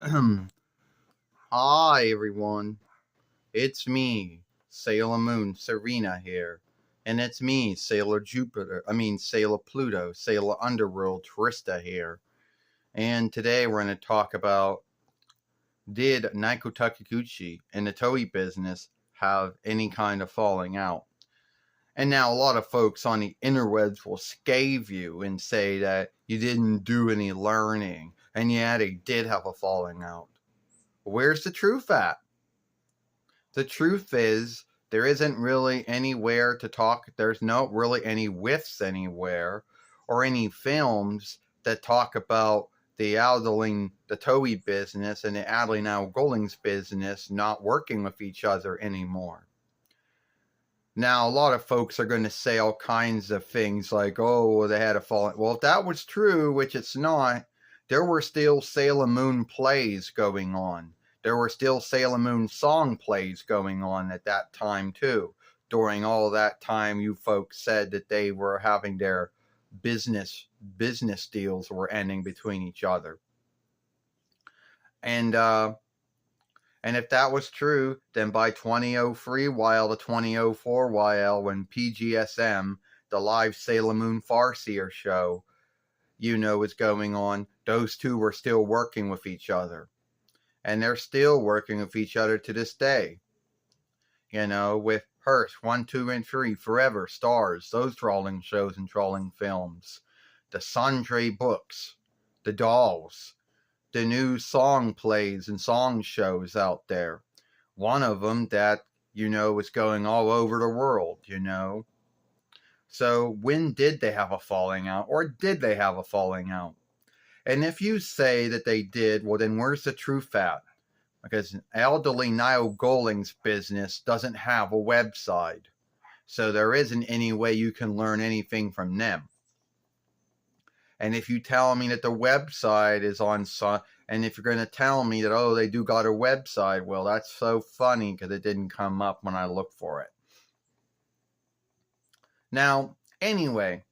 Hi everyone, it's me, Sailor Moon Serena here, and it's me, Sailor Pluto, Sailor Underworld Trista here, and today we're going to talk about did Naoko Takeuchi and the Toei business have any kind of falling out? And now a lot of folks on the interwebs will scave you and say that you didn't do any learning, and yeah, they did have a falling out. Where's the truth at? The truth is, there isn't really anywhere to talk. There's no really any whiffs anywhere or any films that talk about the Toei business and the Adeline Golding's business not working with each other anymore. Now, a lot of folks are going to say all kinds of things like, oh, they had a falling. Well, if that was true, which it's not, there were still Sailor Moon plays going on. There were still Sailor Moon song plays going on at that time, too. During all that time, you folks said that they were having their business deals were ending between each other. And if that was true, then by 2003 YL to 2004 YL, when PGSM, the live Sailor Moon Farseer show, was going on, those two were still working with each other. And they're still working with each other to this day. With Hearst 1, 2, and 3, Forever, Stars, those trolling shows and trolling films, the Sundre books, the dolls, the new song plays and song shows out there. One of them that, is going all over the world, So when did they have a falling out? Or did they have a falling out? And if you say that they did, well, then where's the truth at? Because elderly Niall Golding's business doesn't have a website. So there isn't any way you can learn anything from them. And if you tell me that the website is on, and if you're going to tell me that, oh, they do got a website, well, that's so funny because it didn't come up when I looked for it. Now, anyway,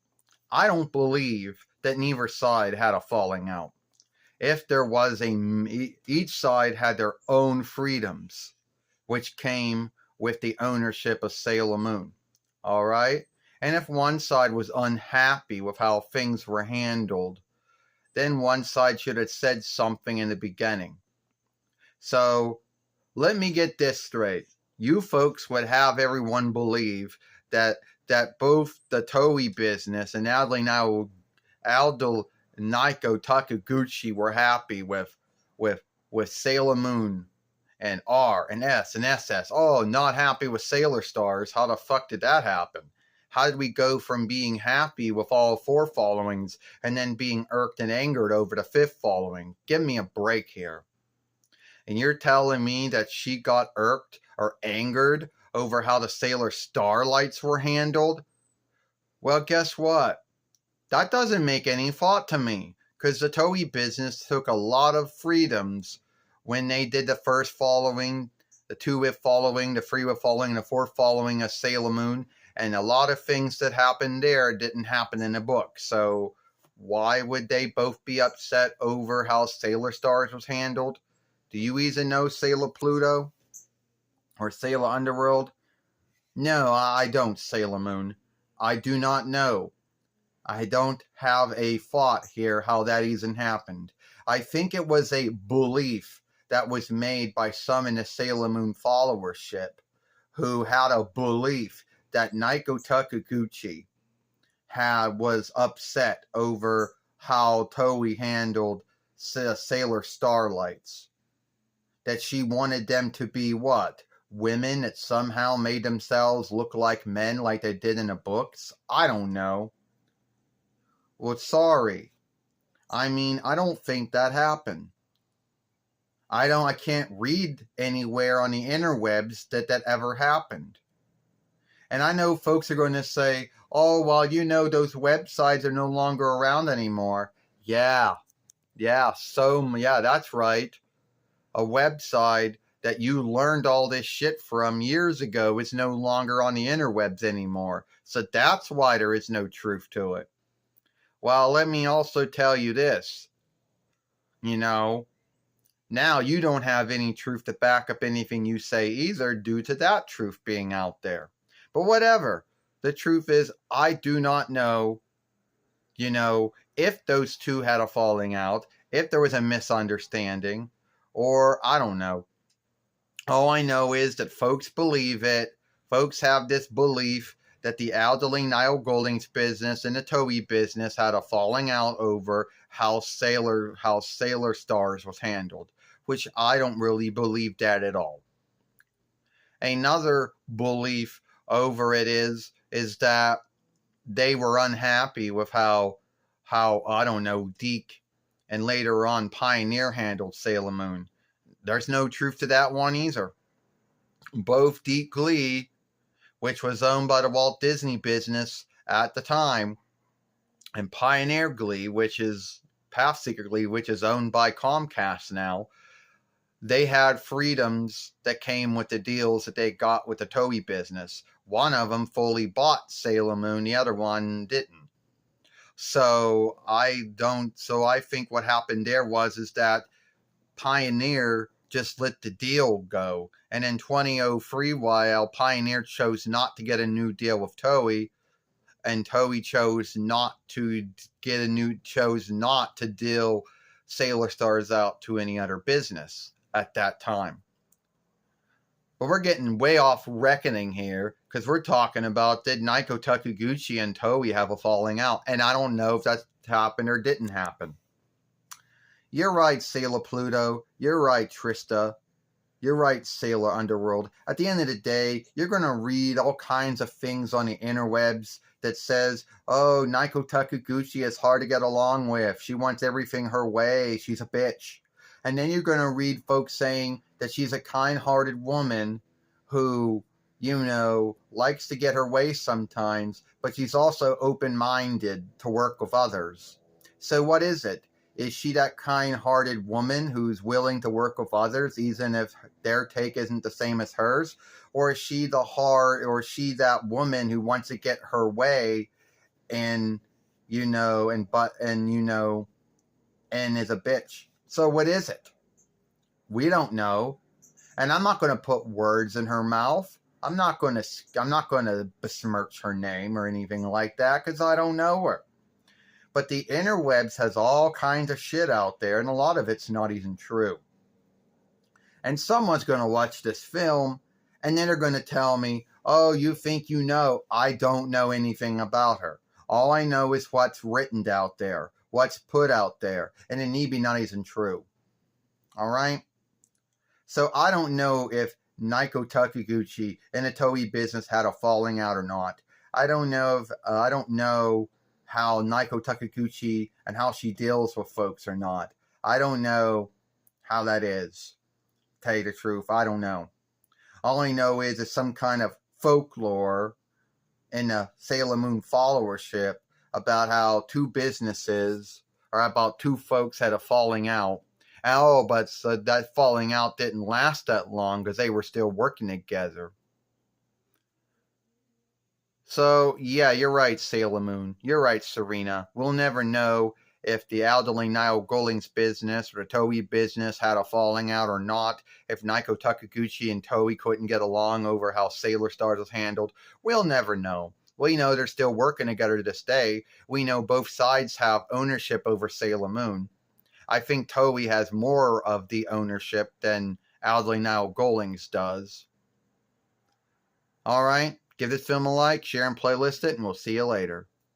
I don't believe that neither side had a falling out. If there was each side had their own freedoms, which came with the ownership of Sailor Moon. All right? And if one side was unhappy with how things were handled, then one side should have said something in the beginning. So let me get this straight. You folks would have everyone believe that both the Toei business and Naoko Takeuchi were happy with Sailor Moon and R and S and SS. Oh, not happy with Sailor Stars. How the fuck did that happen? How did we go from being happy with all 4 followings and then being irked and angered over the 5th following? Give me a break here. And you're telling me that she got irked or angered over how the Sailor Starlights were handled? Well, guess what? That doesn't make any thought to me, because the Toei business took a lot of freedoms when they did the first following, the 2-whip following, the 3-whip following, the 4th following of Sailor Moon, and a lot of things that happened there didn't happen in the book. So why would they both be upset over how Sailor Stars was handled? Do you even know Sailor Pluto or Sailor Underworld? No, I don't, Sailor Moon. I do not know. I don't have a thought here how that even happened. I think it was a belief that was made by some in the Sailor Moon followership who had a belief that Naoko Takeuchi was upset over how Toei handled Sailor Starlights. That she wanted them to be what? Women that somehow made themselves look like men like they did in the books? I don't know. Well, sorry. I mean, I don't think that happened. I can't read anywhere on the interwebs that ever happened. And I know folks are going to say, oh, well, those websites are no longer around anymore. Yeah, that's right. A website that you learned all this shit from years ago is no longer on the interwebs anymore. So that's why there is no truth to it. Well, let me also tell you this. Now you don't have any truth to back up anything you say either due to that truth being out there. But whatever. The truth is, I do not know, if those two had a falling out, if there was a misunderstanding, or I don't know. All I know is that folks believe it. Folks have this belief that the Aldeling Niall Golding's business and the Toei business had a falling out over how Sailor Stars was handled, which I don't really believe that at all. Another belief over it is that they were unhappy with how I don't know, Deke and later on Pioneer handled Sailor Moon. There's no truth to that one either. Both Deke Glee, which was owned by the Walt Disney business at the time, and Pioneer Glee, which is Path Seeker Glee, which is owned by Comcast now, they had freedoms that came with the deals that they got with the Toei business. One of them fully bought Sailor Moon, the other one didn't. So I think what happened there is that Pioneer just let the deal go. And in 2003, while Pioneer chose not to get a new deal with Toei, and Toei chose not to deal Sailor Stars out to any other business at that time. But we're getting way off reckoning here, because we're talking about, did Naoko Takeuchi and Toei have a falling out? And I don't know if that happened or didn't happen. You're right, Sailor Pluto. You're right, Trista. You're right, Sailor Underworld. At the end of the day, you're going to read all kinds of things on the interwebs that says, oh, Naoko Takeuchi is hard to get along with. She wants everything her way. She's a bitch. And then you're going to read folks saying that she's a kind-hearted woman who, likes to get her way sometimes, but she's also open-minded to work with others. So what is it? Is she that kind-hearted woman who's willing to work with others, even if their take isn't the same as hers? Or is she that woman who wants to get her way and is a bitch? So what is it? We don't know. And I'm not going to put words in her mouth. I'm not going to besmirch her name or anything like that, because I don't know her. But the interwebs has all kinds of shit out there, and a lot of it's not even true. And someone's going to watch this film, and then they're going to tell me, oh, you think you know. I don't know anything about her. All I know is what's written out there, what's put out there, and it need be not even true. All right? So I don't know if Naoko Takeuchi and the Toei business had a falling out or not. I don't know how Naoko Takeuchi and how she deals with folks or not. I don't know how that is. Tell you the truth, I don't know. All I know is it's some kind of folklore in the Sailor Moon followership about how two folks had a falling out. But that falling out didn't last that long because they were still working together. So, yeah, you're right, Sailor Moon. You're right, Serena. We'll never know if the Aldeling Niall Golding's business or the Toei business had a falling out or not, if Naoko Takeuchi and Toei couldn't get along over how Sailor Stars was handled. We'll never know. We know they're still working together to this day. We know both sides have ownership over Sailor Moon. I think Toei has more of the ownership than Aldeling Niall Golding's does. All right. Give this film a like, share, and playlist it, and we'll see you later.